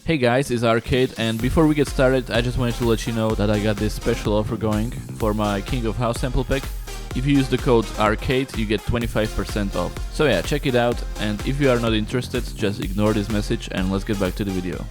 Hey guys, it's Arcade, and before we get started, I just wanted to let you know that I got this special offer going for my King of House sample pack. If you use the code ARCADE, you get 25% off. So yeah, check it out, and if you are not interested, just ignore this message and let's get back to the video.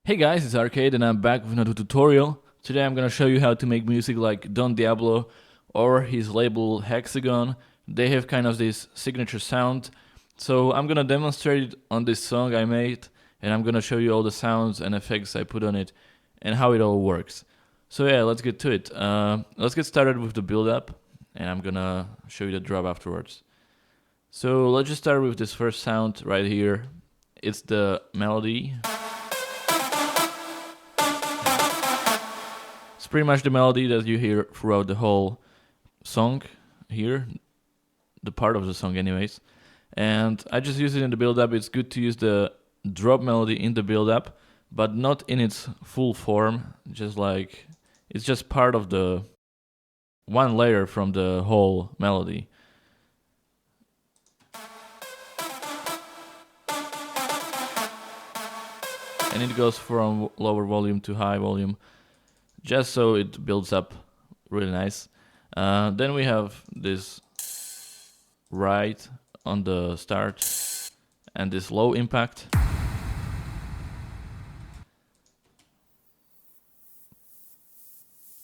Hey guys, it's Arcade and I'm back with another tutorial. Today I'm gonna show you how to make music like Don Diablo or his label Hexagon. They have kind of this signature sound. So I'm gonna demonstrate it on this song I made, and I'm gonna show you all the sounds and effects I put on it and how it all works. So yeah, let's get to it. Let's get started with the build up, and I'm gonna show you the drop afterwards. So let's just start with this first sound right here. It's the melody. It's pretty much the melody that you hear throughout the whole song here, the part of the song anyways. And I just use it in the build-up. It's good to use the drop melody in the build-up, but not in its full form, just like it's just part of the one layer from the whole melody. And it goes from lower volume to high volume, just so it builds up really nice. Then we have this right on the start and this low impact.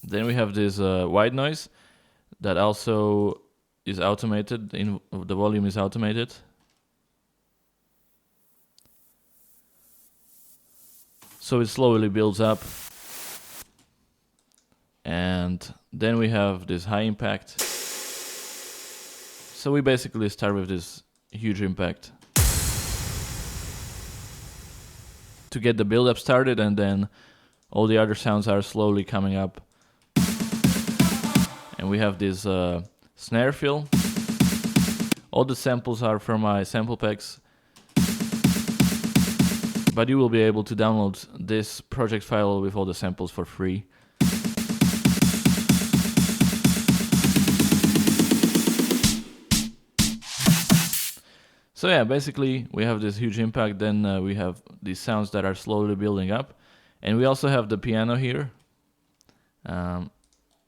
Then we have this white noise that also is automated, the volume is automated. So it slowly builds up. And then we have this high impact. So we basically start with this huge impact to get the build-up started, and then all the other sounds are slowly coming up. And we have this snare fill. All the samples are from my sample packs, but you will be able to download this project file with all the samples for free. So yeah, basically we have this huge impact, then we have these sounds that are slowly building up. And we also have the piano here,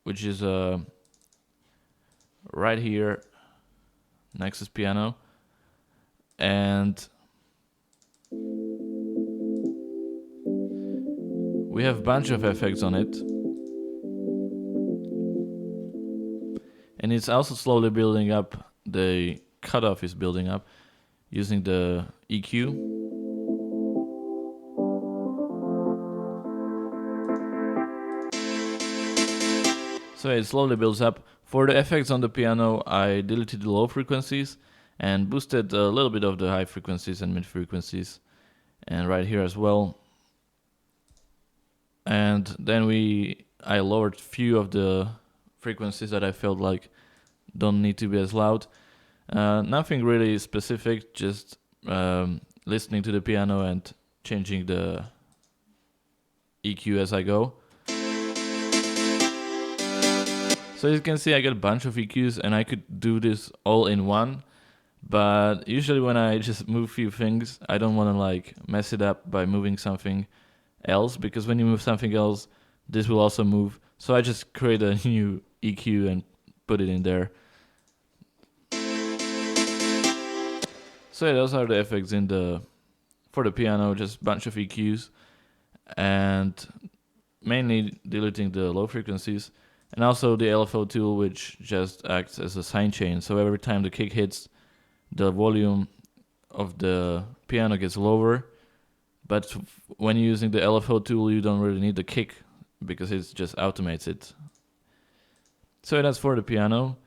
which is right here, next is piano. And we have a bunch of effects on it. And it's also slowly building up, the cutoff is building up, using the EQ. So it slowly builds up. For the effects on the piano, I deleted the low frequencies and boosted a little bit of the high frequencies and mid frequencies, and right here as well. And then I lowered few of the frequencies that I felt like don't need to be as loud. Nothing really specific, just listening to the piano and changing the EQ as I go. So as you can see, I got a bunch of EQs and I could do this all in one, but usually when I just move few things, I don't want to like mess it up by moving something else, because when you move something else, this will also move. So I just create a new EQ and put it in there. So yeah, those are the effects for the piano, just a bunch of EQs and mainly deleting the low frequencies, and also the LFO tool, which just acts as a sine chain. So every time the kick hits, the volume of the piano gets lower, but when you're using the LFO tool, you don't really need the kick because it just automates it. So that's for the piano.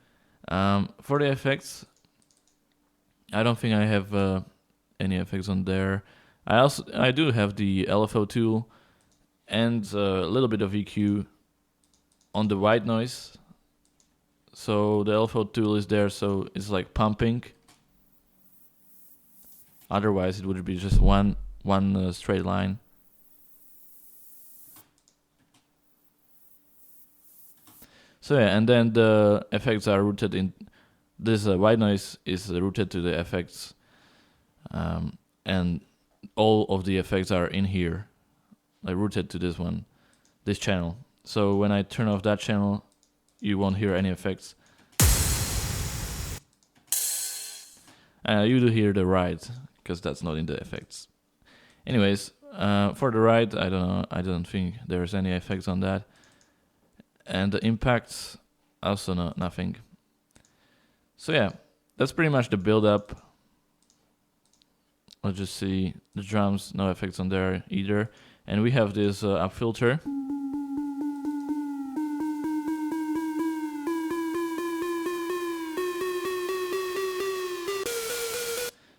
For the effects, I don't think I have any effects on there. I do have the LFO tool and a little bit of EQ on the white noise. So the LFO tool is there, so it's like pumping. Otherwise, it would be just one straight line. So yeah, and then the effects are rooted in this white noise is rooted to the effects, and all of the effects are in here, like rooted to this channel. So when I turn off that channel, you won't hear any effects. You do hear the ride, because that's not in the effects. Anyways, for the ride, I don't know. I don't think there's any effects on that. And the impacts, also nothing. So yeah, that's pretty much the build-up. Let's just see the drums, no effects on there either. And we have this up filter.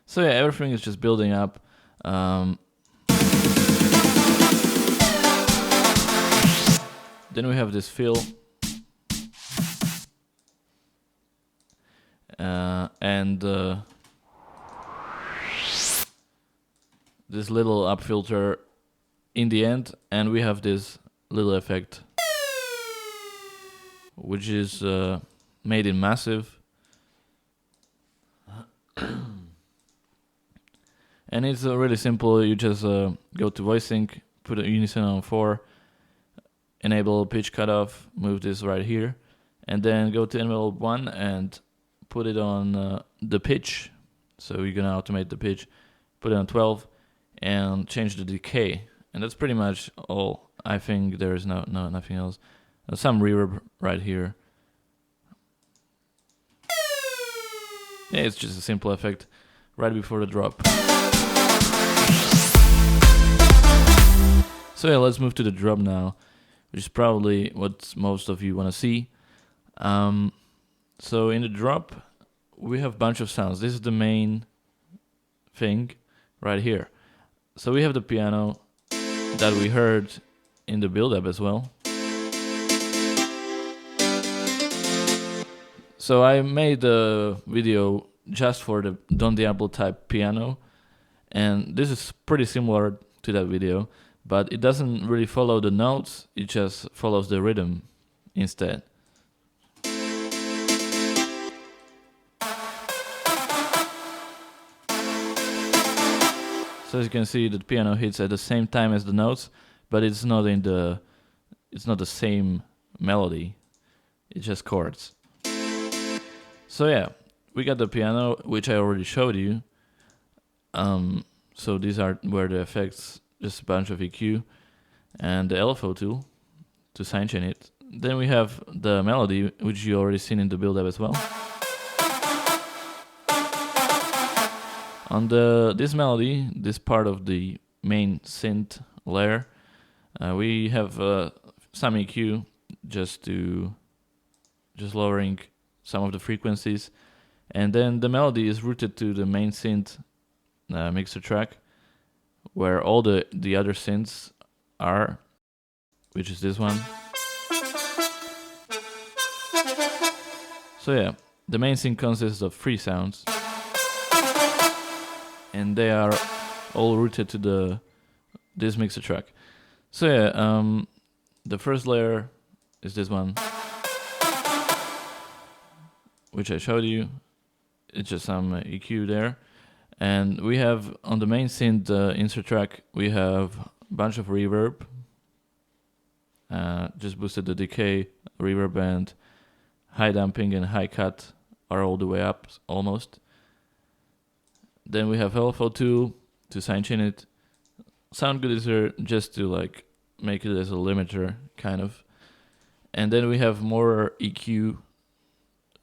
So yeah, everything is just building up. Then we have this fill. And this little up filter in the end, and we have this little effect, which is made in massive. And it's really simple. You just go to VoiceSync, put a unison on 4, enable pitch cutoff, move this right here, and then go to envelope 1 and put it on the pitch. So you're gonna automate the pitch, put it on 12, and change the decay. And that's pretty much all. I think there is nothing else. Some reverb right here. Yeah, it's just a simple effect right before the drop. So yeah, let's move to the drop now, which is probably what most of you want to see. So in the drop, we have a bunch of sounds. This is the main thing right here. So we have the piano that we heard in the build-up as well. So I made a video just for the Don Diablo type piano, and this is pretty similar to that video, but it doesn't really follow the notes, it just follows the rhythm instead. So as you can see, the piano hits at the same time as the notes, but it's not the same melody. It's just chords. So yeah, we got the piano, which I already showed you. So these are where the effects, just a bunch of EQ, and the LFO tool to sidechain it. Then we have the melody, which you already seen in the build-up as well. On this melody, this part of the main synth layer, we have some EQ just lowering some of the frequencies, and then the melody is routed to the main synth mixer track, where all the other synths are, which is this one. So yeah, the main synth consists of 3 sounds, and they are all routed to this mixer track. So yeah, the first layer is this one, which I showed you. It's just some EQ there. And we have on the main synth insert track, we have a bunch of reverb. Just boosted the decay, reverb, and high damping and high cut are all the way up almost. Then we have LFO tool to sidechain it. Sound good is here just to like make it as a limiter kind of. And then we have more EQ,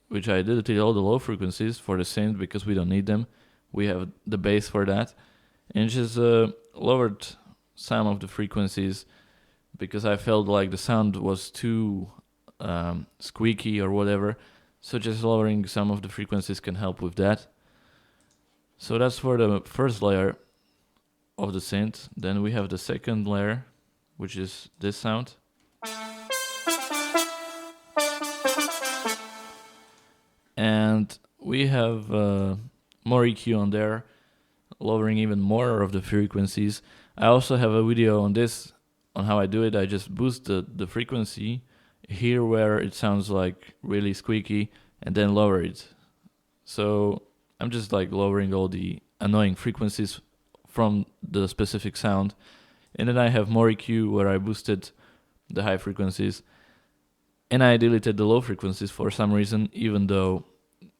which I deleted all the low frequencies for the synth because we don't need them. we have the bass for that, and just lowered some of the frequencies because I felt like the sound was too squeaky or whatever. So just lowering some of the frequencies can help with that. So that's for the first layer of the synth. Then we have the second layer, which is this sound. And we have more EQ on there, lowering even more of the frequencies. I also have a video on this, on how I do it. I just boost the frequency here where it sounds like really squeaky, and then lower it. So I'm just like lowering all the annoying frequencies from the specific sound. And then I have more EQ where I boosted the high frequencies. And I deleted the low frequencies for some reason, even though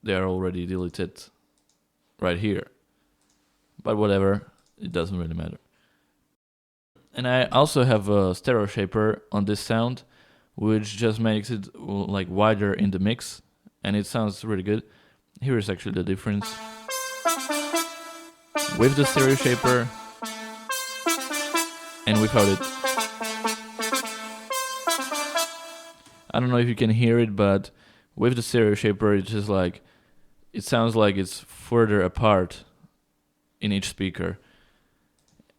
they are already deleted right here. But whatever, it doesn't really matter. And I also have a stereo shaper on this sound, which just makes it like wider in the mix, and it sounds really good. Here is actually the difference. With the stereo shaper and without it. I don't know if you can hear it, but with the stereo shaper, it's just like, it sounds like it's further apart in each speaker.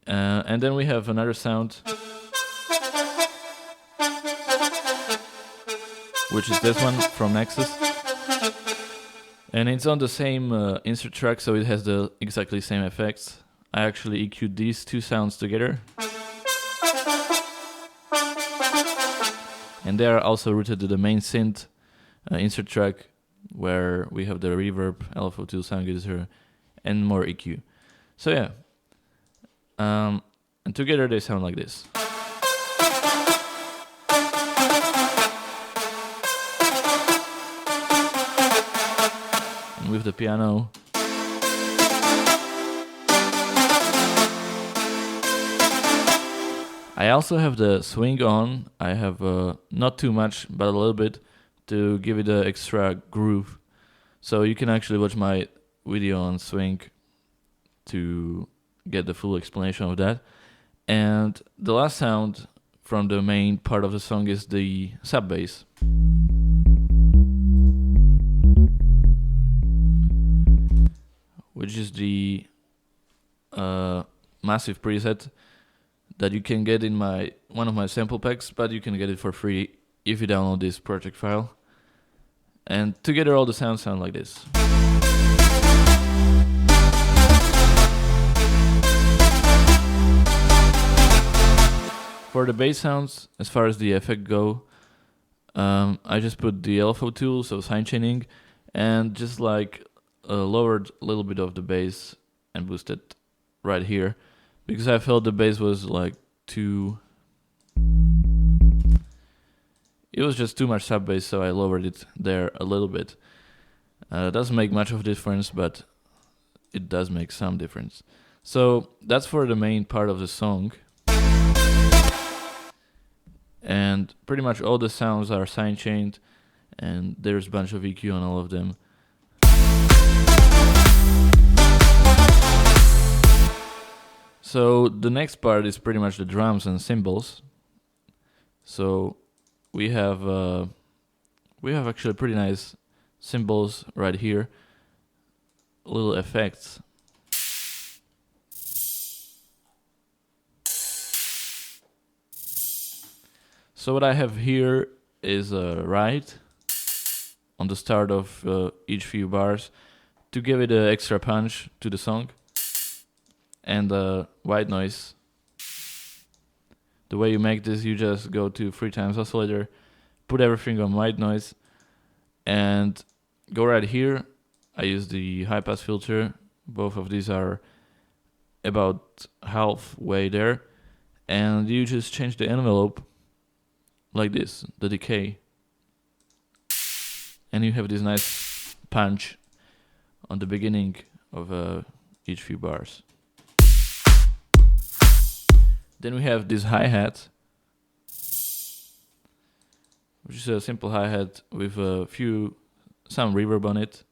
And then we have another sound, which is this one from Nexus. And it's on the same insert track, so it has the exactly same effects. I actually EQ'd these two sounds together. And they are also routed to the main synth insert track, where we have the reverb, LFO2, sound geyser, and more EQ. So yeah, and together they sound like this. And with the piano, I also have the swing on. I have not too much, but a little bit, to give it an extra groove. So you can actually watch my video on swing to get the full explanation of that. And the last sound from the main part of the song is the sub bass. Which is the massive preset that you can get in one of my sample packs, but you can get it for free if you download this project file. And together all the sounds sound like this. For the bass sounds, as far as the effect go, I just put the LFO tool, so sine chaining, and just like lowered a little bit of the bass and boosted right here, because I felt the bass was like too... It was just too much sub bass, so I lowered it there a little bit. It doesn't make much of a difference, but it does make some difference. So that's for the main part of the song. And pretty much all the sounds are sine chained, and there's a bunch of EQ on all of them. So the next part is pretty much the drums and cymbals. So we have actually pretty nice cymbals right here, little effects. So what I have here is a ride on the start of each few bars to give it an extra punch to the song, and white noise. The way you make this, you just go to 3x oscillator, put everything on white noise, and go right here. I use the high pass filter. Both of these are about halfway there, and you just change the envelope like this, the decay, and you have this nice punch on the beginning of each few bars. Then we have this hi-hat, which is a simple hi-hat with some reverb on it,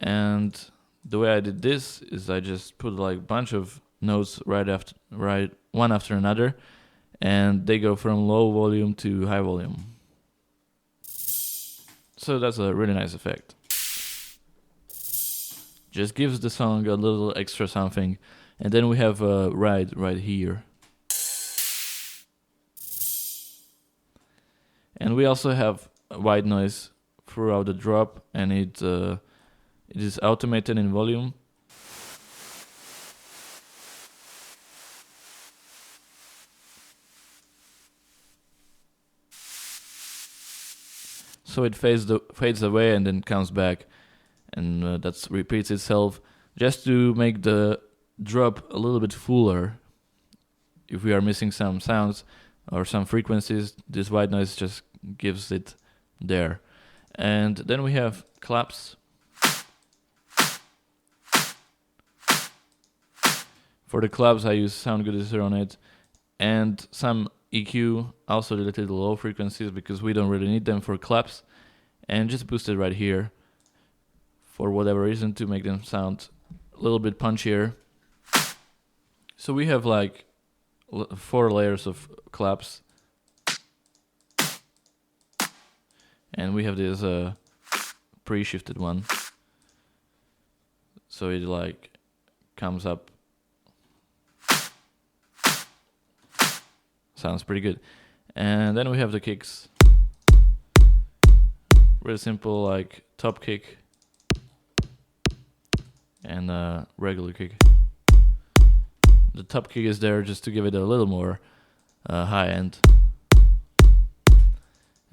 and the way I did this is I just put like a bunch of notes right one after another, and they go from low volume to high volume. So that's a really nice effect. Just gives the song a little extra something. And then we have a ride right here. And we also have white noise throughout the drop, and it is automated in volume. So it fades away and then comes back, and that repeats itself just to make the drop a little bit fuller. If we are missing some sounds or some frequencies, this white noise just gives it there. And then we have claps. For the claps I use sound goodizer on it, and some EQ, also related to low frequencies because we don't really need them for claps, and just boost it right here for whatever reason to make them sound a little bit punchier. So we have like 4 layers of claps, and we have this pre-shifted one, so it like comes up. Sounds pretty good. And then we have the kicks. Really simple, like top kick and a regular kick. The top kick is there just to give it a little more high end.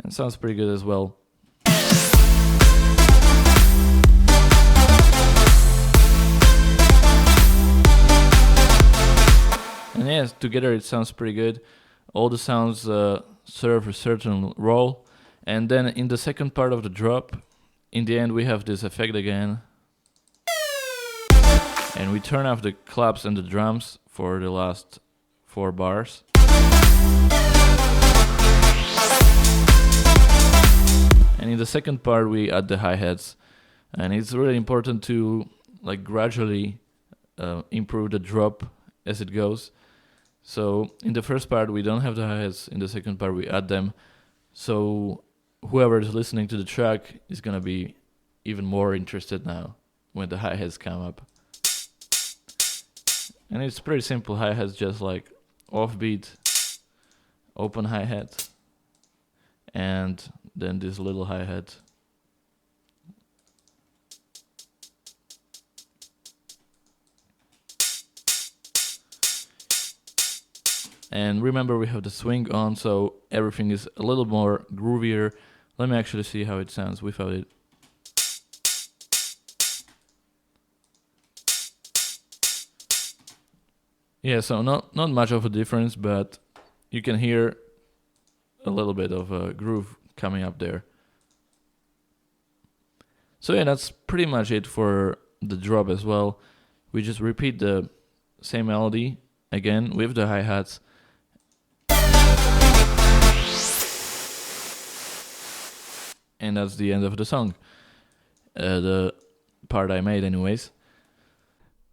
And sounds pretty good as well. And yes, together it sounds pretty good. All the sounds serve a certain role. And then in the second part of the drop, in the end we have this effect again. And we turn off the claps and the drums for the last 4 bars. And in the second part we add the hi-hats. And it's really important to like gradually improve the drop as it goes. So in the first part we don't have the hi-hats, in the second part we add them. So whoever is listening to the track is gonna be even more interested now when the hi-hats come up. And it's pretty simple hi-hats, just like offbeat, open hi-hat, and then this little hi-hat. And remember we have the swing on, so everything is a little more groovier. Let me actually see how it sounds without it. Yeah, so not much of a difference, but you can hear a little bit of a groove coming up there. So yeah, that's pretty much it for the drop as well. We just repeat the same melody again with the hi-hats. And that's the end of the song. The part I made anyways.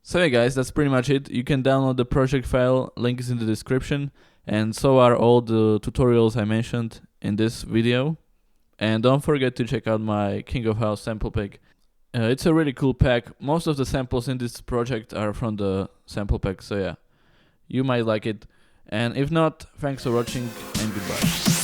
So yeah guys, that's pretty much it. You can download the project file, link is in the description, and so are all the tutorials I mentioned in this video. And don't forget to check out my King of House sample pack. It's a really cool pack. Most of the samples in this project are from the sample pack, so yeah, you might like it. And if not, thanks for watching and goodbye.